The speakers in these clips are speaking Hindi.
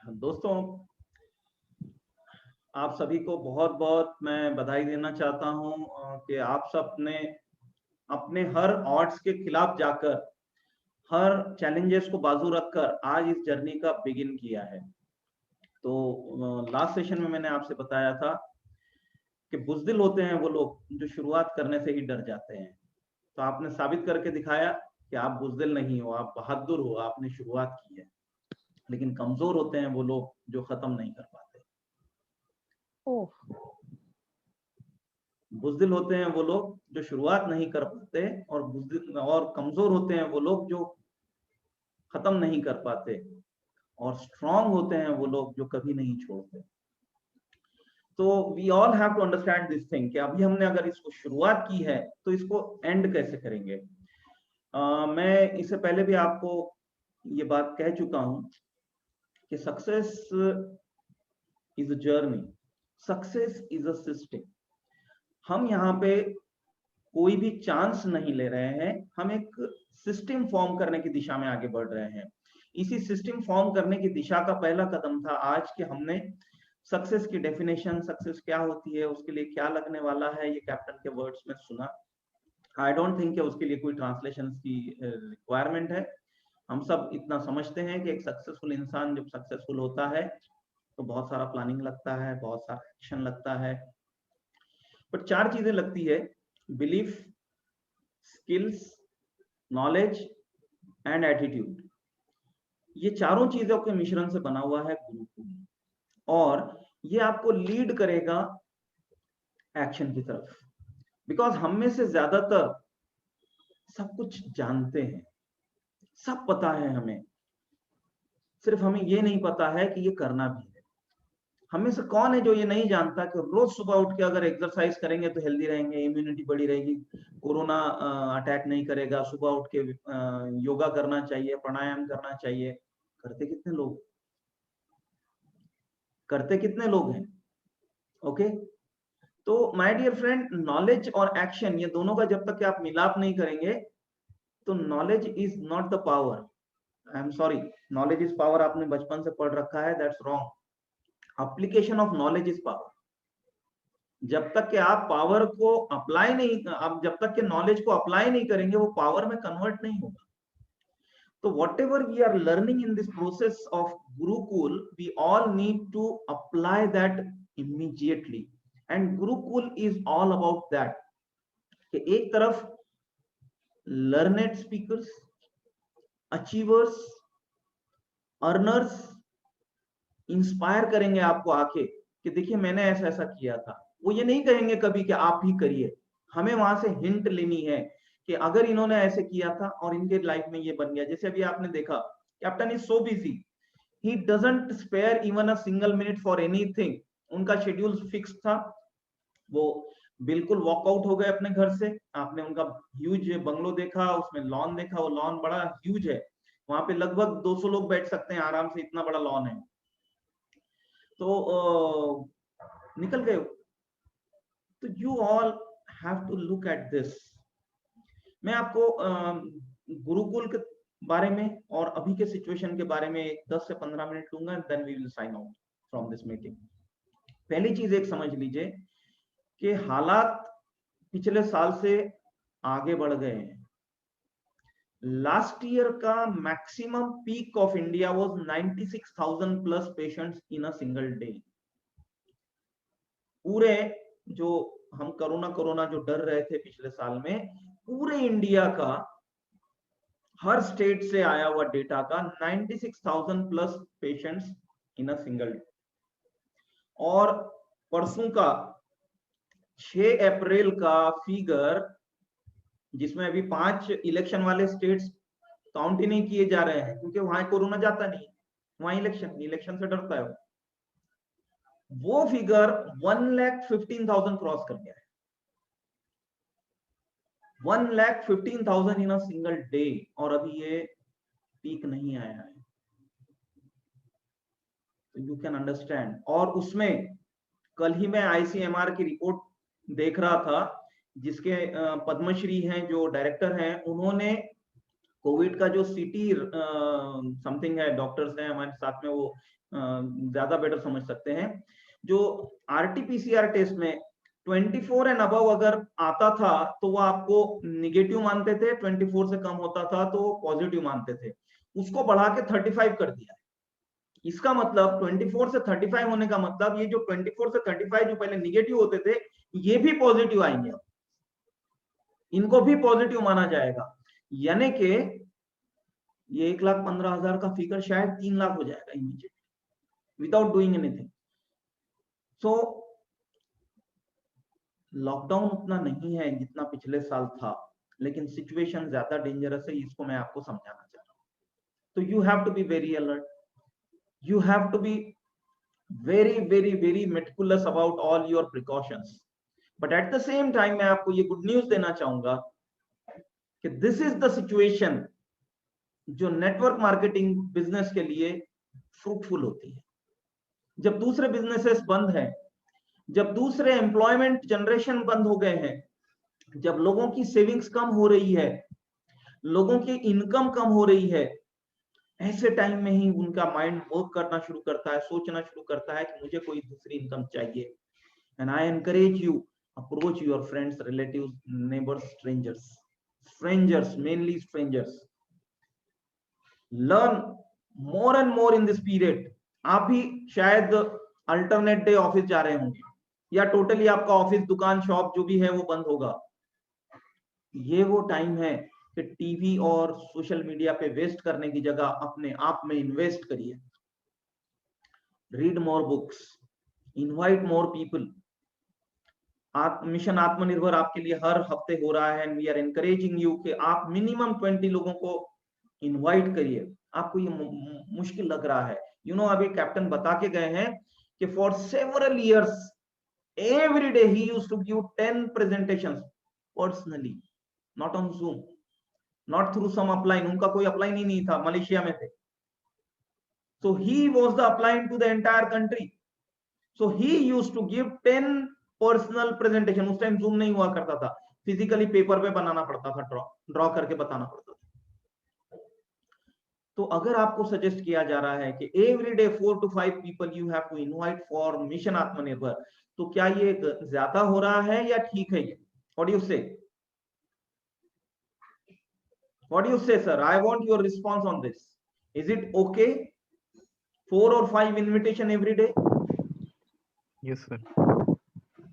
दोस्तों, आप सभी को बहुत बहुत मैं बधाई देना चाहता हूं कि आप सब ने अपने हर ऑड्स के खिलाफ जाकर, हर चैलेंजेस को बाजू रखकर आज इस जर्नी का बिगिन किया है। तो लास्ट सेशन में मैंने आपसे बताया था कि बुज़दिल होते हैं वो लोग जो शुरुआत करने से ही डर जाते हैं। तो आपने साबित करके दिखाया कि आप बुज़दिल नहीं हो, आप बहादुर हो, आपने शुरुआत की है। लेकिन कमजोर होते हैं वो लोग जो खत्म नहीं कर पाते। ओह! बुज़दिल होते हैं वो लोग जो शुरुआत नहीं कर पाते, और बुज़दिल और कमज़ोर होते हैं वो लोग जो खत्म नहीं कर पाते, और स्ट्रॉन्ग होते हैं वो लोग जो कभी नहीं छोड़ते। तो we all have to understand this thing कि अभी हमने अगर इसको शुरुआत की है तो इसको एंड कैसे करेंगे। मैं इससे पहले भी आपको ये बात कह चुका हूं कि success is a journey, success is a system. हम यहाँ पे कोई भी चांस नहीं ले रहे हैं, हम एक सिस्टम फॉर्म करने की दिशा में आगे बढ़ रहे हैं। इसी सिस्टम फॉर्म करने की दिशा का पहला कदम था आज के हमने सक्सेस की डेफिनेशन, सक्सेस क्या होती है, उसके लिए क्या लगने वाला है, ये कैप्टन के वर्ड्स में सुना। आई डोंट थिंक कि उसके लिए कोई ट्रांसलेशन की रिक्वायरमेंट है। हम सब इतना समझते हैं कि एक सक्सेसफुल इंसान जब सक्सेसफुल होता है तो बहुत सारा प्लानिंग लगता है, बहुत सारा एक्शन लगता है। पर चार चीजें लगती है: belief, skills, knowledge and attitude. ये चारों चीजों के मिश्रण से बना हुआ है गुरुकुल, और ये आपको लीड करेगा एक्शन की तरफ। बिकॉज हम में से ज्यादातर सब कुछ जानते हैं, सब पता है हमें, सिर्फ हमें ये नहीं पता है कि ये करना भी है। हमें से कौन है जो ये नहीं जानता कि रोज सुबह उठ के अगर एक्सरसाइज करेंगे तो हेल्दी रहेंगे, इम्यूनिटी बढ़ी रहेगी, कोरोना अटैक नहीं करेगा, सुबह उठ के योगा करना चाहिए, प्राणायाम करना चाहिए। करते कितने लोग, करते कितने लोग हैं? ओके। तो माय डियर फ्रेंड, नॉलेज और एक्शन, ये दोनों का जब तक कि आप मिलाप नहीं करेंगे तो knowledge is not the power. I am sorry, knowledge is power आपने बचपन से पढ़ रखा है, that's wrong. Application of knowledge is power. जब तक कि आप पावर को अप्लाई नहीं, आप जब तक कि नॉलेज को अप्लाई नहीं करेंगे, वो पावर में कन्वर्ट नहीं होगा। So whatever we are learning in this process of Gurukul, we all need to apply that immediately. And Gurukul is all about that. कि एक तरफ learned speakers, achievers, earners inspire करेंगे आपको आके कि देखिए मैंने ऐसा ऐसा किया था। वो ये नहीं कहेंगे कभी कि आप ही करिए। हमें वहां से हिंट लेनी है कि अगर इन्होंने ऐसे किया था और इनके लाइफ में ये बन गया। जैसे अभी आपने देखा, captain is so busy, he doesn't spare even a single minute for anything. उनका शेड्यूल फिक्स था, वो बिल्कुल वॉकआउट हो गए अपने घर से। आपने उनका ह्यूज बंगलो देखा, उसमें लॉन देखा, वो लॉन बड़ा ह्यूज है, वहां पे लगभग 200 लोग बैठ सकते हैं आराम से, इतना बड़ा लॉन है। तो निकल गए। तो you all have to look at this. मैं आपको गुरुकुल के बारे में और अभी के सिचुएशन के बारे में 10 से 15 मिनट लूंगा, then we will sign out from this meeting. पहली चीज एक समझ लीजिए कि हालात पिछले साल से आगे बढ़ गए हैं। लास्ट ईयर का maximum peak of India was 96,000 plus patients in a single day. पूरे जो हम कोरोना कोरोना जो डर रहे थे पिछले साल में, पूरे इंडिया का हर स्टेट से आया हुआ डेटा का 96,000 plus patients in a single day. और परसों का 6 अप्रैल का फिगर, जिसमें अभी 5 इलेक्शन वाले स्टेट्स काउंट ही नहीं किए जा रहे हैं क्योंकि वहां कोरोना जाता नहीं, वहां इलेक्शन से डरता है, वो फिगर 1,15,000 क्रॉस कर गया है। 1,15,000 इन अ सिंगल डे, और अभी ये पीक नहीं आया है। तो यू कैन अंडरस्टैंड। और उसमें कल ही मैं आईसीएमआर की रिपोर्ट देख रहा था, जिसके पद्मश्री हैं जो डायरेक्टर हैं, उन्होंने कोविड का जो सिटी समथिंग है, डॉक्टर्स हैं हमारे साथ में, वो ज्यादा बेटर समझ सकते हैं। जो RT-PCR टेस्ट में 24 एंड अबव अगर आता था तो वो आपको निगेटिव मानते थे, 24 से कम होता था तो पॉजिटिव मानते थे। उसको बढ़ा के 35 कर दिया। इसका मतलब 24 से 35 होने का मतलब ये जो 24 से 35 जो पहले निगेटिव होते थे ये भी पॉजिटिव आएंगे, इनको भी पॉजिटिव माना जाएगा। यानी कि ये 1,15,000 का फिगर शायद 3 लाख हो जाएगा immediately without doing anything. So lockdown उतना नहीं है जितना पिछले साल था, लेकिन सिचुएशन ज्यादा डेंजरस है, इसको मैं आपको समझाना चाह रहा हूं। तो you have to be very alert, you have to be very meticulous about all your precautions, but at the same time मैं आपको ये गुड न्यूज देना चाहूंगा कि दिस इज द सिचुएशन जो नेटवर्क मार्केटिंग बिजनेस के लिए फ्रूटफुल होती है। जब दूसरे बिजनेसेस बंद हैं, जब दूसरे एम्प्लॉयमेंट जनरेशन बंद हो गए हैं, जब लोगों की सेविंग्स कम हो रही है, लोगों की इनकम कम हो रही है, ऐसे टाइम में ही उनका माइंड वर्क करना शुरू करता है, सोचना शुरू करता है कि मुझे कोई दूसरी इनकम चाहिए। And I encourage you, approach your friends, relatives, neighbours, strangers, mainly strangers. Learn more and more in this period. आप भी शायद अल्टरनेट डे ऑफिस जा रहे होंगे, या टोटली आपका ऑफिस, दुकान, शॉप जो भी है वो बंद होगा। ये वो टाइम है कि टीवी और सोशल मीडिया पे वेस्ट करने की जगह अपने आप में इन्वेस्ट करिए। Read more books, invite more people. Mission Aatmanirbhar आपके लिए हर हफ्ते हो रहा है, and we are encouraging you कि आप मिनिमम 20 लोगों को इनवाइट करिए। आपको ये मुश्किल लग रहा है, यू नो, अभी कैप्टन बता के गए हैं कि for several years every day he used to give 10 presentations personally, not on Zoom, not through some upline। उनका कोई अपलाइन ही नहीं था, मलेशिया में थे। So he was the upline to the entire country. So he used to give 10 personal presentation। उस टाइम Zoom नहीं हुआ करता था, फिजिकली पेपर पे बनाना पड़ता था, ड्रॉ करके बताना पड़ता था। तो अगर आपको सजेस्ट किया जा रहा है कि every day 4 to 5 people you have to invite for mission Aatmanirbhar, तो क्या ये ज्यादा हो रहा है या ठीक है? ये व्हाट डू यू से? What do you say, sir? I want your response on this. Is it okay? 4 or 5 invitation every day? Yes, sir.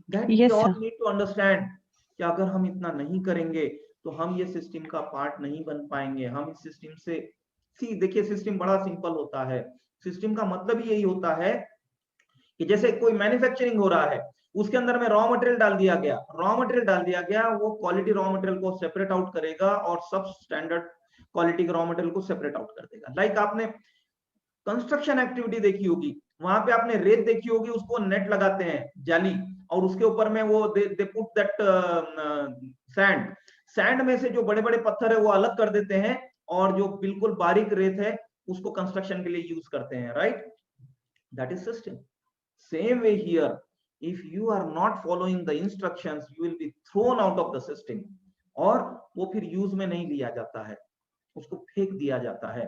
That Yes, we all sir. need to understand कि अगर हम इतना नहीं करेंगे तो हम ये सिस्टम का पार्ट नहीं बन पाएंगे। हम इस सिस्टम से देखिए, सिस्टम बड़ा सिंपल होता है। सिस्टम का मतलब ही यही होता है कि जैसे कोई मैन्युफैक्चरिंग हो रहा है, उसके अंदर में रॉ मटेरियल डाल दिया गया, वो क्वालिटी रॉ मटेरियल को सेपरेट आउट करेगा और सब स्टैंडर्ड क्वालिटी के रॉ मटेरियल को सेपरेट आउट कर देगा। लाइक आपने कंस्ट्रक्शन एक्टिविटी देखी होगी, वहां पे आपने रेत देखी होगी, उसको नेट लगाते हैं, जाली, और उसके ऊपर में वो दे पुट दैट सैंड में से जो बड़े बड़े पत्थर है वो अलग कर देते हैं, और जो बिल्कुल बारीक रेत है उसको कंस्ट्रक्शन के लिए यूज करते हैं, right? That is system. Same way here, if you are not following the instructions, you will be thrown out of the system, और वो फिर यूज में नहीं लिया जाता है, उसको फेंक दिया जाता है।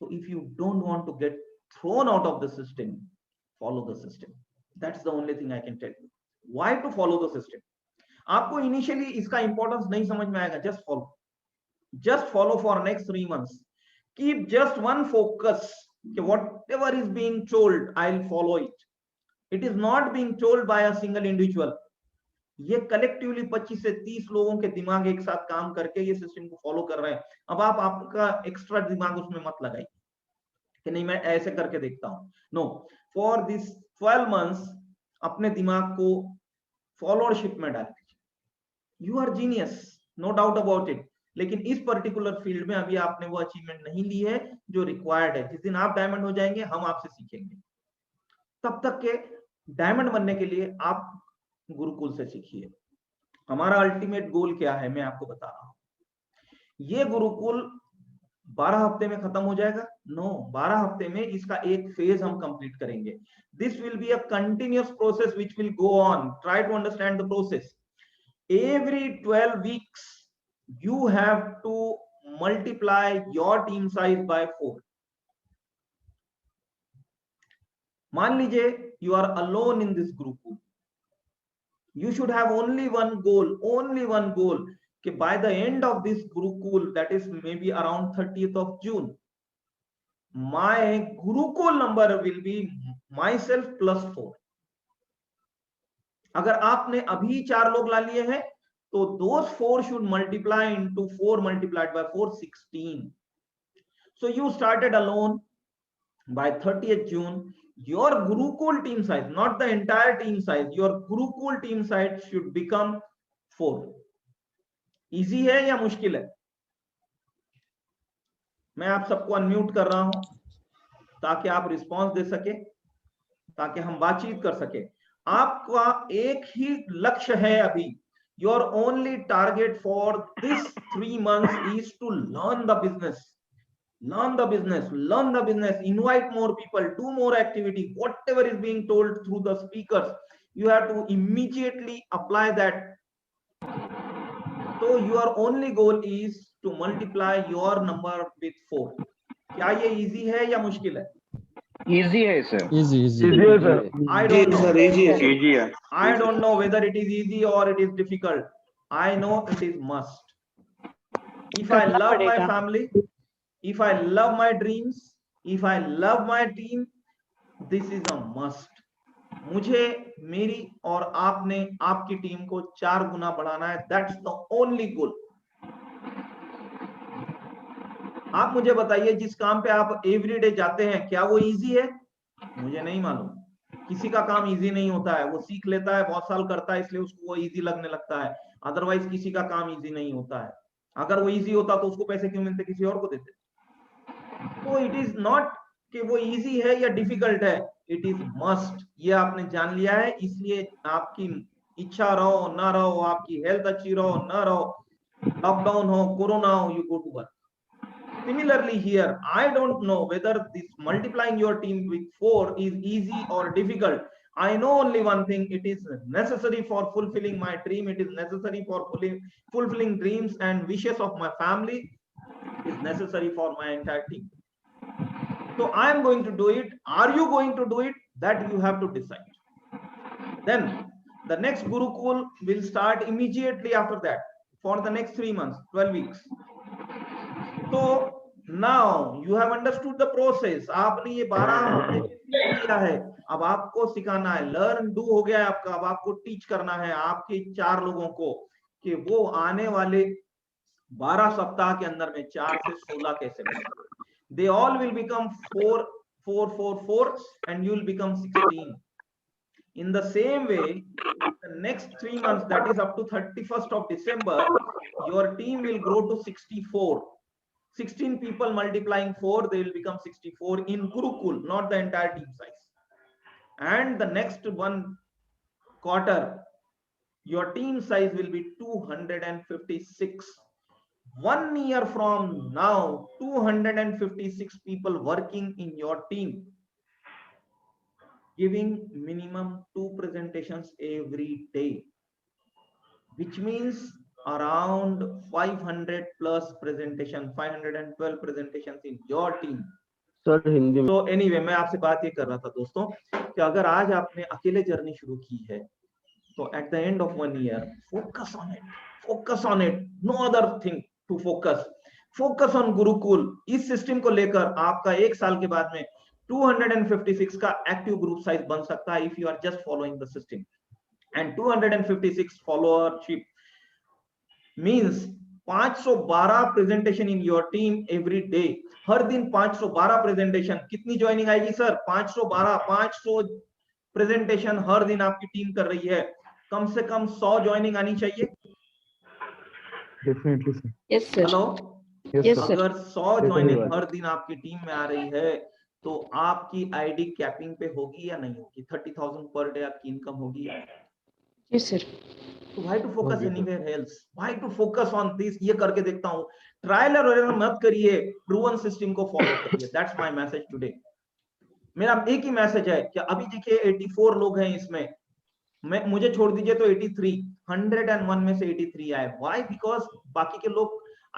So if you don't want to get thrown out of the system, follow the system. That's the only thing I can tell you. Why to follow the system? आपको इनिशियली इसका इंपॉर्टेंस नहीं समझ में आएगा, just follow for next 3 months. Keep just one focus, whatever is being told, I'll follow it. It is not being told by a single individual. ये कलेक्टिवली 25 से 30 लोगों के दिमाग एक साथ काम करके ये सिस्टम को फॉलो कर रहे हैं। अब आप आपका एक्स्ट्रा दिमाग उसमें मत लगाइए कि नहीं मैं ऐसे करके देखता हूं। नो, फॉर दिस 12 months अपने दिमाग को फॉलोअरशिप में डाल दीजिए। You are genius, no doubt about it, लेकिन इस पर्टिकुलर फील्ड में अभी आपने वो अचीवमेंट नहीं ली है जो रिक्वायर्ड है। जिस दिन आप डायमंड हो जाएंगे हम आपसे सीखेंगे। तब तक के डायमंड बनने के लिए आप गुरुकुल से सीखिए। हमारा अल्टीमेट गोल क्या है मैं आपको बता रहा हूं। ये गुरुकुल 12 हफ्ते में खत्म हो जाएगा? नो, 12 हफ्ते में इसका एक फेज हम कंप्लीट करेंगे। This will be a continuous process which will go on. Try to understand the process. Every 12 weeks you have to multiply your team size by 4. मान लीजिए you are alone in this Gurukul, you should have only one goal कि by the end of this gurukul, that is maybe around 30th of June, my gurukul number will be myself plus 4. अगर आपने अभी 4 लोग ला लिए हैं तो those 4 should multiply into 4 multiplied by 4, 16. So you started alone. By 30th June, your Gurukul team size, not the entire team size, your Gurukul team size should become 4. Easy है या मुश्किल है? मैं आप सबको अनम्यूट कर रहा हूं ताकि आप रिस्पॉन्स दे सके, ताकि हम बातचीत कर सके। आपका एक ही लक्ष्य है अभी। Your only target for this 3 months is to learn the business. Learn the business, invite more people, do more activity, whatever is being told through the speakers, you have to immediately apply that. So your only goal is to multiply your number with 4. क्या ये easy है या मुश्किल है? Easy है sir. Easy. है sir. I don't know. Easy है. I don't know whether it is easy or it is difficult. I know it is must. If I love my family, if I love my dreams, if I love my team, this is a must. मुझे मेरी और आपने आपकी टीम को 4 गुना बढ़ाना है. That's the only goal. आप मुझे बताइए जिस काम पे आप एवरीडे जाते हैं क्या वो इजी है? मुझे नहीं मालूम. किसी का काम इजी नहीं होता है, वो सीख लेता है, बहुत साल करता है, इसलिए उसको वो इजी लगने लगता है. अदरवाइज किसी का काम इजी नहीं होता है. अगर वो इजी होता तो उसको पैसे क्यों मिलते, किसी और को देते. तो इट इज नॉट कि वो इजी है या डिफिकल्ट है, इट इज मस्ट. ये आपने जान लिया है, इसलिए आपकी इच्छा रहो ना रहो, आपकी हेल्थ अच्छी रहो ना रहो, लॉकडाउन हो, कोरोना हो, you go to work. Similarly here, I don't know whether this multiplying your team with 4 is easy or difficult. I know only one thing, it is necessary for fulfilling my dream, it is necessary for fulfilling dreams and wishes of my family, it is necessary for my entire team. So I am going to do it. Are you going to do it? That you have to decide. Then the next Gurukul will start immediately after that for the next 3 months, 12 weeks. So now you have understood the process. आपने ये 12 किया है, अब आपको सिखाना है. लर्न डू हो गया है आपका, अब आपको टीच करना है आपके 4 लोगों को कि वो आने वाले 12 सप्ताह के अंदर में 4 से 16 कैसे बनेंगे. They all will become 4, 4, 4, 4 and you will become 16. In the same way, the next 3 months, that is up to 31st of December, your team will grow to 64. 16 people multiplying 4, they will become 64 in Gurukul, not the entire team size. And the next 1 quarter, your team size will be 256. 1 year from now, 256 people working in your team, giving minimum 2 presentations every day, which means around 500 plus presentation, 512 presentations in your team. Sir, Hindi में. So anyway, मैं आपसे बात ये कर रहा था दोस्तों कि अगर आज आपने अकेले जर्नी शुरू की है तो at the end of 1 year, focus on it, no other thing to focus on Gurukul. इस सिस्टम को लेकर आपका 1 साल के बाद में 256 का एक्टिव ग्रुप साइज बन सकता है if you are just following the system. And 256 followership means 512 presentation in your team every day. हर दिन 512 presentation. कितनी ज्वाइनिंग आएगी सर? 512 प्रेजेंटेशन हर दिन आपकी टीम कर रही है. कम से कम 100 ज्वाइनिंग आनी चाहिए. Definitely, sir. Yes, sir. Hello, Yes, sir. अगर 100 ज्वाइनिंग हर दिन आपकी टीम में आ रही है तो आपकी आईडी कैपिंग पे होगी या नहीं होगी? 30,000 पर डे आपकी इनकम होगी या? Yes, sir. So why to focus Okay, anywhere else? Why to focus on this? ये करके देखता हूँ. ट्रायल और एरर मत करिए, प्रूवन सिस्टम को फॉलो करिए. That's my message today. मेरा एक ही मैसेज है कि अभी देखिए 84 लोग हैं इसमें, मुझे छोड़ दीजिए तो 83, 101 में से 83 आए. Why? Because बाकी के लोग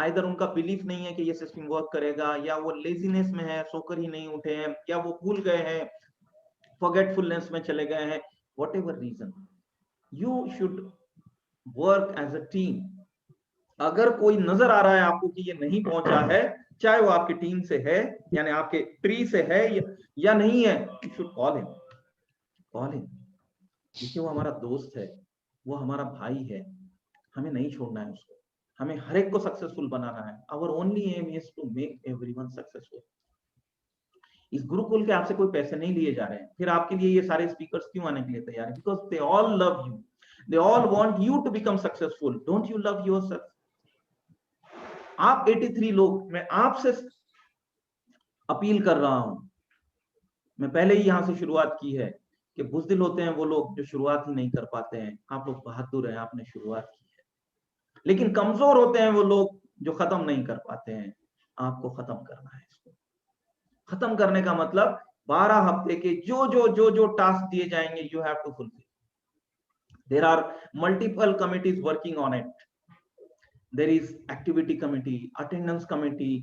आइदर उनका बिलीफ नहीं है कि ये सिस्टम वर्क करेगा, या वो लेजीनेस में है, सोकर ही नहीं उठे हैं, या वो भूल गए हैं, फॉरगेटफुलनेस में चले गए हैं, whatever reason, you should work as a team. अगर कोई नजर आ रहा है आपको कि ये नहीं पहुंचा है, चाहे वो आपकी टीम से है यानी आपके ट्री से है या नहीं है, यू शुड कॉल हिम। देखिए वो हमारा दोस्त है, वो हमारा भाई है, हमें नहीं छोड़ना है उसको, हमें हर एक को सक्सेसफुल बनाना है। Our only aim is to make everyone successful. इस गुरुकुल के आपसे कोई पैसे नहीं लिए जा रहे हैं, फिर आपके लिए ये सारे स्पीकर्स क्यों आने के लिए तैयार हैं? Because they all love you, they all want you to become successful. Don't you love yourself? आप 83 लोग, मैं आपसे अपील कर रहा हूं, मैं पहले ही यहां से शुरुआत की है कि बुज़दिल होते हैं वो लोग जो शुरुआत ही नहीं कर पाते हैं। आप लोग बहादुर हैं, आपने शुरुआत की है। लेकिन कमजोर होते हैं वो लोग जो खत्म नहीं कर पाते हैं। आपको खत्म करना है इसको। खत्म करने का मतलब 12 हफ्ते के जो टास्क दिए जाएंगे, you have to fulfil. There are multiple committees working on it. There is activity committee, attendance committee,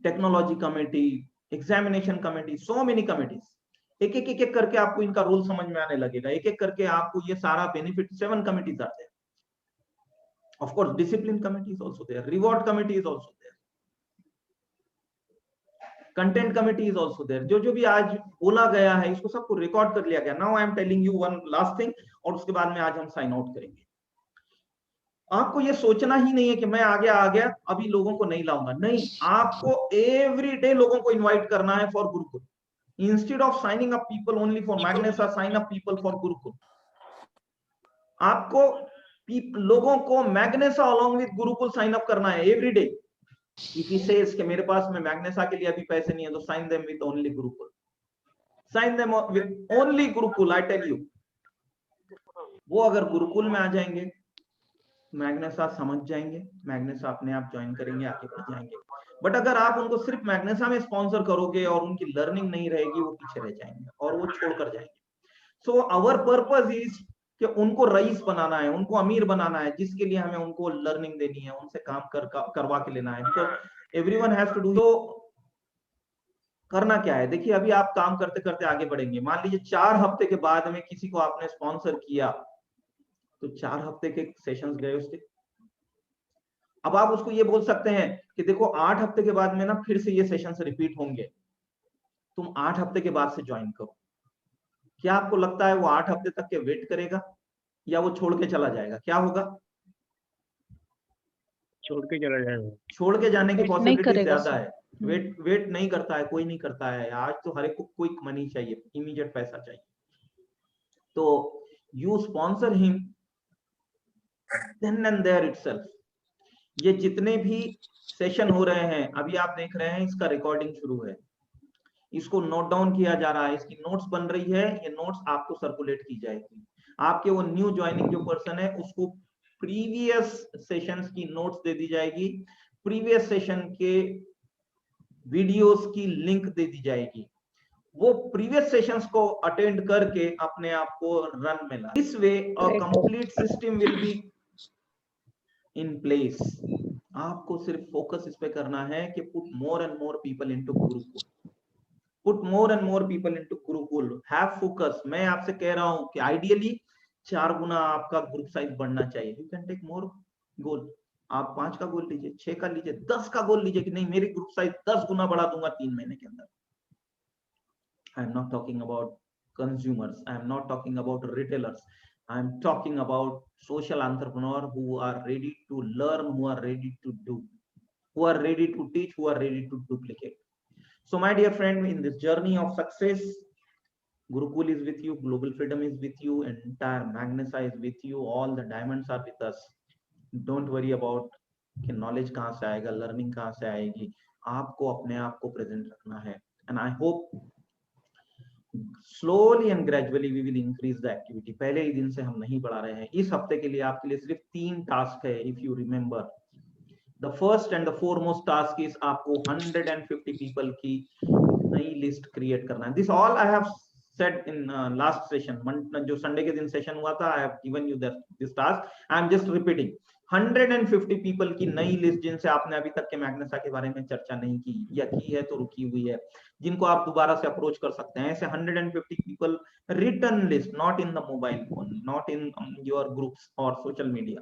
technology committee, examination committee, so many committees. एक एक करके आपको इनका रोल समझ में आने लगेगा। एक एक करके आपको ये सारा बेनिफिट, 7 कमिटीज आते हैं। Of course discipline committee is also there, reward committee is also there, content committee is also there. जो भी आज बोला गया है इसको सबको रिकॉर्ड कर लिया गया। Now I am telling you one last thing, और उसके बाद में आज हम साइन आउट करेंगे। आपको ये सोचना ही नहीं है कि मैं आ गया अभी लोगों को नहीं लाऊंगा। नहीं, आपको एवरी डे लोगों को इनवाइट करना है for Gurukul. Instead of signing up people only for Magnesa, sign up people for Gurukul. आपको लोगों को Magnesa along with Gurukul sign up करना है every day. If he says कि मेरे पास में मैग्नेसा के लिए अभी पैसे नहीं है, तो sign them with only Gurukul, sign them with only Gurukul. I tell you, वो अगर गुरुकुल में आ जाएंगे, मैग्नेसा समझ जाएंगे, मैग्नेसा अपने आप ज्वाइन करेंगे, आगे बढ़ जाएंगे। बट अगर आप उनको सिर्फ मैग्नेसा में स्पॉन्सर करोगे और उनकी लर्निंग नहीं रहेगी, वो पीछे रह जाएंगे और वो छोड़कर जाएंगे। सो आवर पर्पस इज कि उनको रईस बनाना है, उनको अमीर बनाना है, जिसके लिए हमें उनको लर्निंग देनी है, उनसे काम करवा के लेना है। Because everyone has to do. तो करना क्या है, देखिए अभी आप काम करते करते आगे बढ़ेंगे। मान लीजिए 4 हफ्ते के बाद में किसी को आपने स्पॉन्सर किया, तो 4 हफ्ते के सेशंस गए उसके। अब आप उसको ये बोल सकते हैं कि देखो 8 हफ्ते के बाद में ना फिर से ये सेशंस रिपीट होंगे, तुम 8 हफ्ते के बाद से ज्वाइन करो। क्या आपको लगता है वो 8 हफ्ते तक के वेट करेगा या वो छोड़ के चला जाएगा? क्या होगा? छोड़ के चला जाएगा। छोड़ के जाने की वेट नहीं पॉसिबिलिटी करेगा ज्यादा सर। है। वेट नहीं करता है, कोई नहीं करता है। आज तो हर एक को क्विक मनी चाहिए, इमीडिएट पैसा चाहिए। तो you sponsor him then and there itself. ये जितने भी सेशन हो रहे हैं अभी आप देख रहे हैं, इसका रिकॉर्डिंग शुरू है, इसको नोट डाउन किया जा रहा है, इसकी नोट्स बन रही है। ये नोट्स आपको सर्कुलेट की जाएगी। आपके वो न्यू ज्वाइनिंग जो पर्सन है उसको प्रीवियस सेशंस की नोट्स दे दी जाएगी, प्रीवियस सेशन के वीडियोस की लिंक दे दी जाएगी। वो प्रीवियस सेशंस को अटेंड करके अपने आप को रन में ला। This way a complete system will be in place. आपको सिर्फ फोकस इस पे करना है कि put more and more people into Gurukul, put more and more people into Gurukul, have focus. मैं आपसे कह रहा हूं कि आइडियली 4 गुना आपका ग्रुप साइज बढ़ना चाहिए। यू कैन टेक मोर गोल। आप 5 का गोल लीजिए, 6 का लीजिए, 10 का गोल लीजिए कि नहीं मेरी ग्रुप साइज 10 गुना बढ़ा दूंगा 3 महीने के अंदर। I am not talking about consumers, I am not talking about retailers, I am talking about social entrepreneur who are ready to learn, who are ready to do, who are ready to teach, who are ready to duplicate. So my dear friend, in this journey of success, Gurukul is with you, Global Freedom is with you, entire Magnesa is with you, all the diamonds are with us. Don't worry about कि knowledge कहाँ से आएगा, learning कहाँ से आएगी, आपको अपने आप को present रखना है। And I hope slowly and gradually we will increase the activity. पहले ही दिन से हम नहीं बढ़ा रहे हैं। इस हफ्ते के लिए आपके लिए सिर्फ 3 टास्क है। If you remember, the first and the foremost task is आपको 150 people की नई लिस्ट क्रिएट करना है। This all I have said in last session, जो संडे के दिन सेशन हुआ था, I have given you this task. I am just repeating. 150 people की नई लिस्ट, जिनसे आपने अभी तक के मैग्नेसा के बारे में चर्चा नहीं की या की है तो रुकी हुई है, जिनको आप दोबारा से अप्रोच कर सकते हैं। ऐसे 150 people, written list, not in the mobile phone, not in your groups और सोशल मीडिया।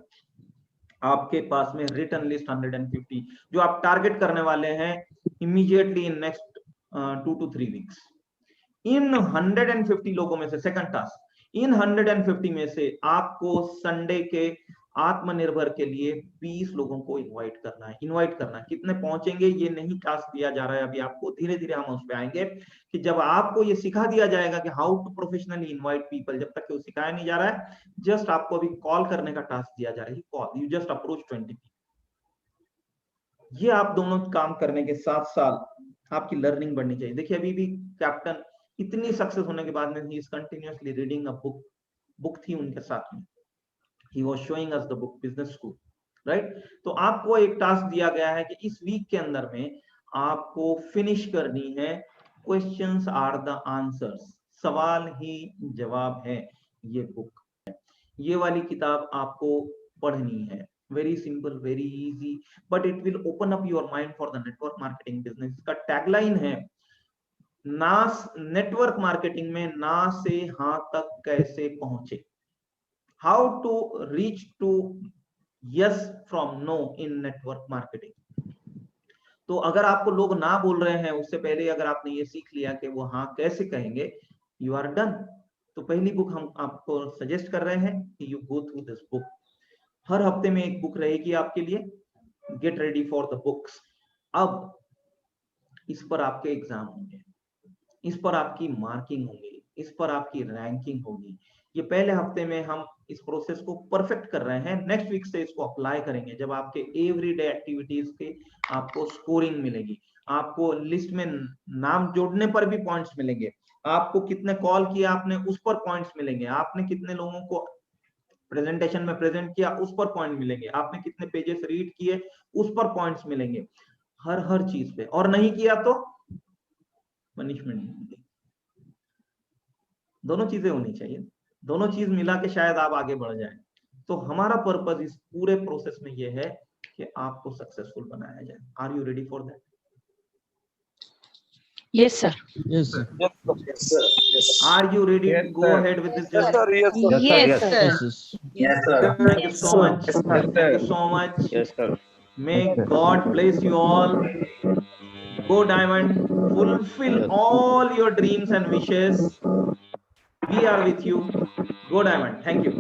आपके पास में रिटन लिस्ट 150 जो आप टारगेट करने वाले हैं immediately in next 2 to 3 weeks. इन 150 लोगों में से, सेकंड टास्क, इन 150 में से आपको संडे के आत्मनिर्भर के लिए 20 लोगों को इनवाइट करना है। इनवाइट करना है, कितने पहुंचेंगे ये नहीं टास्क दिया जा रहा है अभी आपको, धीरे धीरे हम उस पे आएंगे कि जब आपको ये सिखा दिया जाएगा कि how to professionally invite people, जब तक कि वो सिखाया नहीं जा रहा है, जस्ट आपको अभी कॉल करने का टास्क दिया जा रहा है। Call, you just approach 20। ये आप दोनों काम करने के साथ साथ आपकी लर्निंग बढ़नी चाहिए। देखिए अभी भी कैप्टन इतनी सक्सेस होने के बाद में he is continuously reading a book. Book थी उनके साथ में, he was showing us the book business school, right? तो आपको एक टास्क दिया गया है कि इस वीक के अंदर में आपको फिनिश करनी है क्वेश्चंस आर द आंसर्स, सवाल ही जवाब है ये बुक। ये वाली किताब आपको पढ़नी है। Very simple, very easy, but it will open up your mind for the network marketing business. इसका टैगलाइन है ना, नेटवर्क मार्केटिंग में ना से हाँ तक कैसे पहुंचे, how to reach to yes from no in network marketing। तो अगर आपको लोग ना बोल रहे हैं, उससे पहले अगर आपने ये सीख लिया कि वो हाँ कैसे कहेंगे, यू आर डन। तो पहली बुक हम आपको सजेस्ट कर रहे हैं कि you go through this book. हर हफ्ते में एक बुक रहेगी आपके लिए, get ready for the books. अब इस पर आपके एग्जाम होंगे, इस पर आपकी मार्किंग होगी, इस पर आपकी रैंकिंग होगी। ये पहले हफ्ते में हम इस प्रोसेस को परफेक्ट कर रहे हैं, नेक्स्ट वीक से इसको अप्लाई करेंगे। जब आपके एवरीडे एक्टिविटीज के आपको स्कोरिंग मिलेगी, आपको लिस्ट में नाम जोड़ने पर भी पॉइंट्स मिलेंगे, आपको कितने कॉल किया आपने उस पर पॉइंट्स मिलेंगे, आपने कितने लोगों को प्रेजेंटेशन में प्रेजेंट किया उस पर पॉइंट मिलेंगे, आपने कितने पेजेस रीड किए उस पर पॉइंट्स मिलेंगे, हर चीज पे। और नहीं किया तो पनिशमेंट मिलेगी। दोनों चीजें होनी चाहिए, दोनों चीज मिला के शायद आप आगे बढ़ जाएं। तो हमारा पर्पस इस पूरे प्रोसेस में ये है कि आपको सक्सेसफुल बनाया जाए। Are you ready for that? Yes, sir. Yes, sir. Are you ready to go ahead with this journey? Yes, sir. Yes, yes. Yes, sir. Thank you so much. Thank you so much. Yes, sir. May God bless you all. Go Diamond, fulfill all your dreams and wishes. We are with you. Go Diamond. Thank you.